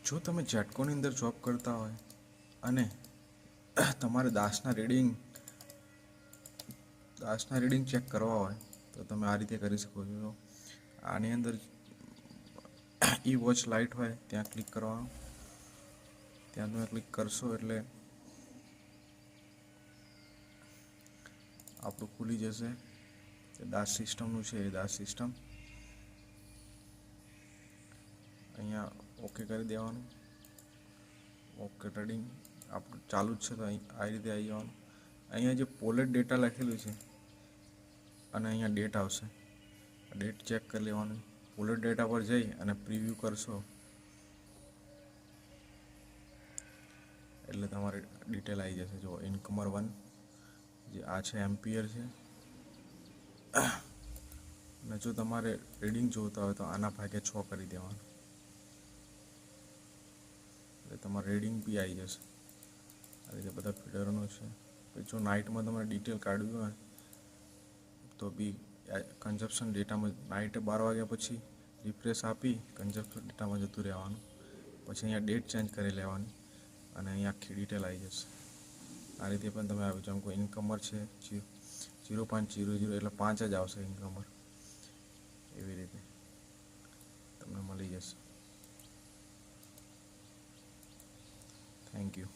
જો તમે જેટકોની અંદર જોબ કરતા હોય અને તમારે દાસના રીડિંગ ચેક કરવા હોય તો તમે આ રીતે કરી શકો છો. આની અંદર ઈ વોચ લાઇટ હોય ત્યાં ક્લિક કરવાનું. ત્યાં તમે ક્લિક કરશો એટલે આપણું ખુલી જશે. દાસ સિસ્ટમનું છે એ દાસ સિસ્ટમ. અહીંયા ઓકે કરી દેવાનું. ઓકે ટ્રેડિંગ આપણું ચાલુ જ છે તો અહીં આ રીતે આવી જવાનું. અહીંયા જે પોલેટ ડેટા લખેલું છે અને અહીંયા ડેટ આવશે. ડેટ ચેક કરી લેવાની. પોલેટ ડેટા પર જઈ અને પ્રિવ્યૂ કરશો એટલે તમારે ડિટેલ આવી જશે. જો ઇન્કમર 1 જે આ છે એમ્પિયર છે. અને જો તમારે રીડિંગ જોતા હોય તો આના ભાગે 6 કરી દેવાનું એટલે તમારે રીડિંગ બી આવી જશે. આ રીતે બધા ફીડરોનું છે. પછી જો નાઇટમાં તમારે ડિટેલ કાઢવી હોય તો બી કન્ઝપ્શન ડેટામાં નાઇટે 12 વાગ્યા પછી રિફ્રેશ આપી કન્ઝપ્શન ડેટામાં જતું રહેવાનું. પછી અહીંયા ડેટ ચેન્જ કરી લેવાની અને અહીંયા આખી ડિટેલ આવી જશે. આ રીતે પણ તમે આવી જાઓ. કોઈ ઇન્કમર છે 0.00 એટલે 5 જ આવશે ઇન્કમર. એવી રીતે તમને મળી જશે. Thank you.